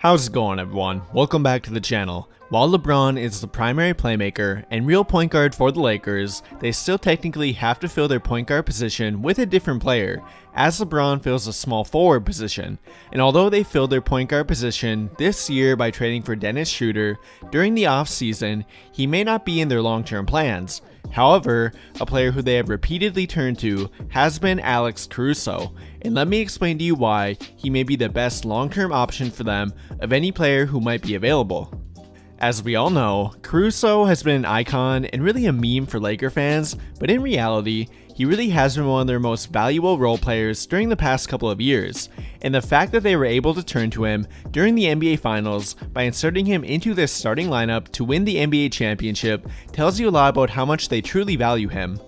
How's it going, everyone? Welcome back to the channel. While LeBron is the primary playmaker and real point guard for the Lakers, they still technically have to fill their point guard position with a different player, as LeBron fills a small forward position. And although they filled their point guard position this year by trading for Dennis Schroder during the offseason, he may not be in their long-term plans. However, a player who they have repeatedly turned to has been Alex Caruso, and let me explain to you why he may be the best long-term option for them of any player who might be available. As we all know, Caruso has been an icon and really a meme for Laker fans, but in reality, he really has been one of their most valuable role players during the past couple of years, and the fact that they were able to turn to him during the NBA Finals by inserting him into their starting lineup to win the NBA championship tells you a lot about how much they truly value him.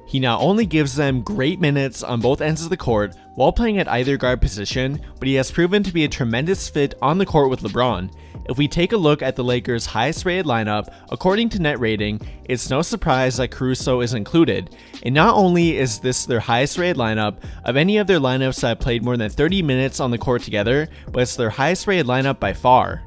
He not only gives them great minutes on both ends of the court while playing at either guard position, but he has proven to be a tremendous fit on the court with LeBron. If we take a look at the Lakers' highest rated lineup, according to net rating, it's no surprise that Caruso is included. And not only is this their highest rated lineup of any of their lineups that have played more than 30 minutes on the court together, but it's their highest rated lineup by far.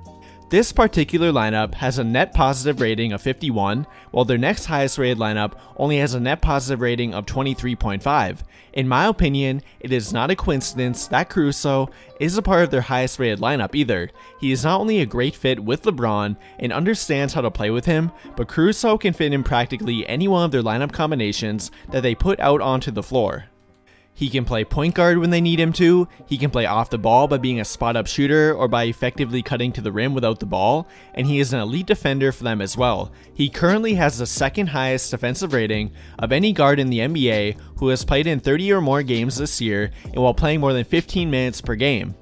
This particular lineup has a net positive rating of 51, while their next highest rated lineup only has a net positive rating of 23.5. In my opinion, it is not a coincidence that Caruso is a part of their highest rated lineup either. He is not only a great fit with LeBron and understands how to play with him, but Caruso can fit in practically any one of their lineup combinations that they put out onto the floor. He can play point guard when they need him to, he can play off the ball by being a spot-up shooter or by effectively cutting to the rim without the ball, and he is an elite defender for them as well. He currently has the second highest defensive rating of any guard in the NBA who has played in 30 or more games this year and while playing more than 15 minutes per game.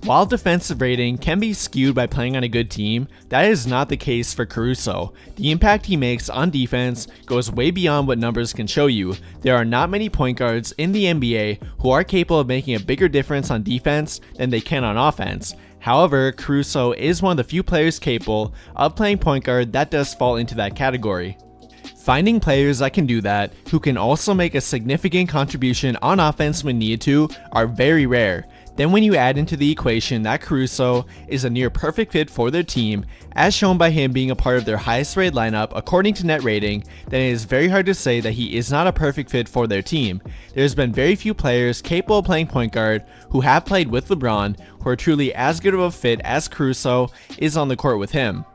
While defensive rating can be skewed by playing on a good team, that is not the case for Caruso. The impact he makes on defense goes way beyond what numbers can show you. There are not many point guards in the NBA who are capable of making a bigger difference on defense than they can on offense. However, Caruso is one of the few players capable of playing point guard that does fall into that category. Finding players that can do that, who can also make a significant contribution on offense when needed to, are very rare. Then when you add into the equation that Caruso is a near perfect fit for their team, as shown by him being a part of their highest rated lineup according to net rating, then it is very hard to say that he is not a perfect fit for their team. There's been very few players capable of playing point guard who have played with LeBron who are truly as good of a fit as Caruso is on the court with him.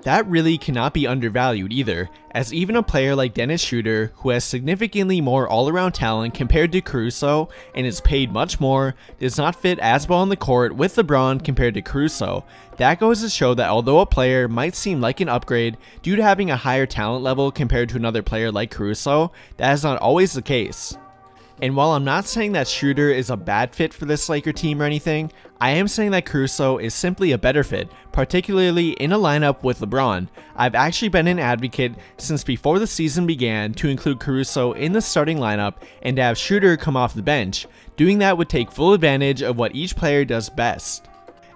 That really cannot be undervalued either, as even a player like Dennis Schroder, who has significantly more all-around talent compared to Caruso and is paid much more, does not fit as well on the court with LeBron compared to Caruso. That goes to show that although a player might seem like an upgrade due to having a higher talent level compared to another player like Caruso, that is not always the case. And while I'm not saying that Schroder is a bad fit for this Laker team or anything, I am saying that Caruso is simply a better fit, particularly in a lineup with LeBron. I've actually been an advocate since before the season began to include Caruso in the starting lineup and to have Schroder come off the bench. Doing that would take full advantage of what each player does best.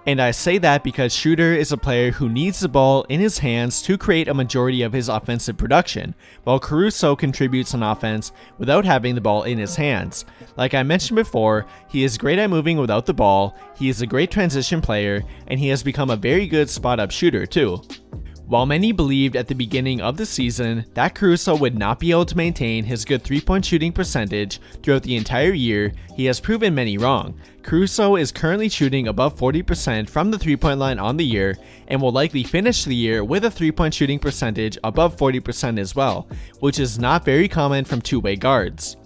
And I say that because Schroder is a player who needs the ball in his hands to create a majority of his offensive production, while Caruso contributes on offense without having the ball in his hands. Like I mentioned before, he is great at moving without the ball, he is a great transition player, and he has become a very good spot-up shooter too. While many believed at the beginning of the season that Caruso would not be able to maintain his good three-point shooting percentage throughout the entire year, he has proven many wrong. Caruso is currently shooting above 40% from the three-point line on the year and will likely finish the year with a three-point shooting percentage above 40% as well, which is not very common from two-way guards.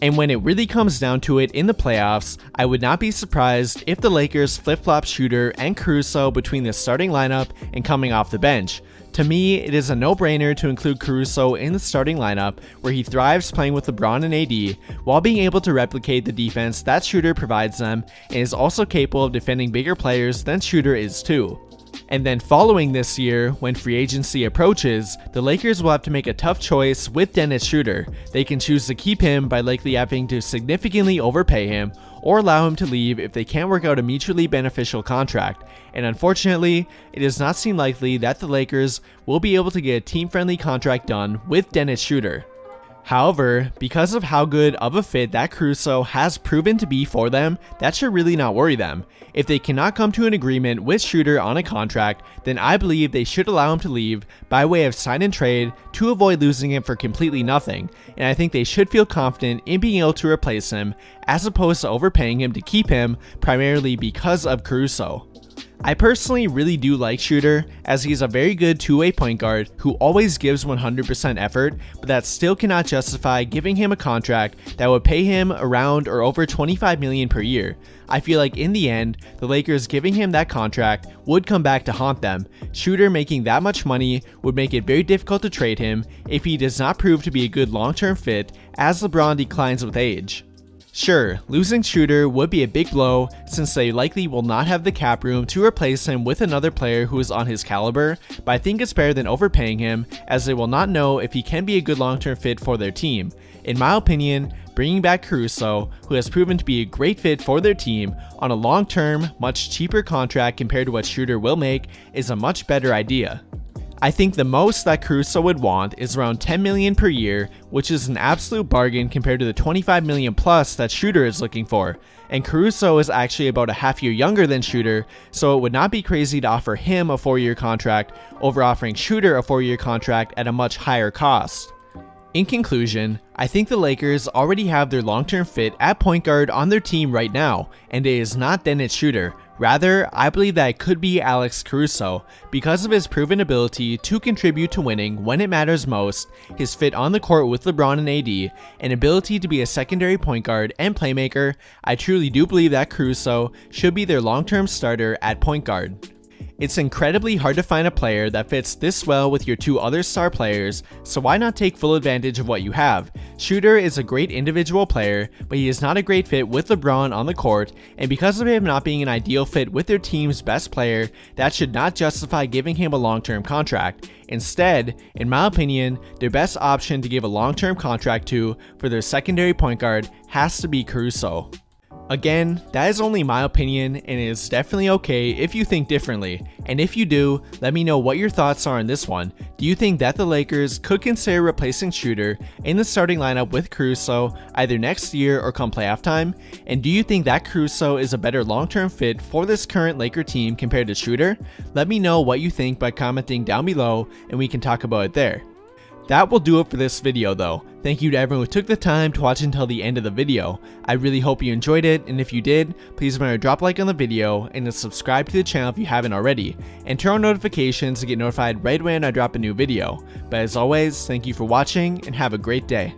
And when it really comes down to it in the playoffs, I would not be surprised if the Lakers flip-flop Schroder and Caruso between the starting lineup and coming off the bench. To me, it is a no-brainer to include Caruso in the starting lineup where he thrives playing with LeBron and AD while being able to replicate the defense that Schroder provides them and is also capable of defending bigger players than Schroder is too. And then following this year, when free agency approaches, the Lakers will have to make a tough choice with Dennis Schroder. They can choose to keep him by likely having to significantly overpay him, or allow him to leave if they can't work out a mutually beneficial contract. And unfortunately, it does not seem likely that the Lakers will be able to get a team-friendly contract done with Dennis Schroder. However, because of how good of a fit that Caruso has proven to be for them, that should really not worry them. If they cannot come to an agreement with Schroder on a contract, then I believe they should allow him to leave by way of sign and trade to avoid losing him for completely nothing, and I think they should feel confident in being able to replace him as opposed to overpaying him to keep him primarily because of Caruso. I personally really do like Schroder, as he's a very good two-way point guard who always gives 100% effort, but that still cannot justify giving him a contract that would pay him around or over $25 million per year. I feel like in the end, the Lakers giving him that contract would come back to haunt them. Schroder making that much money would make it very difficult to trade him if he does not prove to be a good long-term fit as LeBron declines with age. Sure, losing Schroder would be a big blow since they likely will not have the cap room to replace him with another player who is on his caliber, but I think it's better than overpaying him as they will not know if he can be a good long-term fit for their team. In my opinion, bringing back Caruso, who has proven to be a great fit for their team, on a long-term, much cheaper contract compared to what Schroder will make is a much better idea. I think the most that Caruso would want is around $10 million per year, which is an absolute bargain compared to the $25 million plus that Schroder is looking for. And Caruso is actually about a half year younger than Schroder, so it would not be crazy to offer him a 4-year contract over offering Schroder a 4-year contract at a much higher cost. In conclusion, I think the Lakers already have their long-term fit at point guard on their team right now, and it is not Dennis Schroder. Rather, I believe that it could be Alex Caruso because of his proven ability to contribute to winning when it matters most, his fit on the court with LeBron and AD, and ability to be a secondary point guard and playmaker. I truly do believe that Caruso should be their long-term starter at point guard. It's incredibly hard to find a player that fits this well with your two other star players, so why not take full advantage of what you have? Schroder is a great individual player, but he is not a great fit with LeBron on the court, and because of him not being an ideal fit with their team's best player, that should not justify giving him a long-term contract. Instead, in my opinion, their best option to give a long-term contract to for their secondary point guard has to be Caruso. Again, that is only my opinion, and it is definitely okay if you think differently. And if you do, let me know what your thoughts are on this one. Do you think that the Lakers could consider replacing Schroder in the starting lineup with Caruso either next year or come playoff time? And do you think that Caruso is a better long-term fit for this current Laker team compared to Schroder? Let me know what you think by commenting down below, and we can talk about it there. That will do it for this video though. Thank you to everyone who took the time to watch until the end of the video. I really hope you enjoyed it, and if you did, please remember to drop a like on the video and to subscribe to the channel if you haven't already, and turn on notifications to get notified right when I drop a new video. But as always, thank you for watching and have a great day.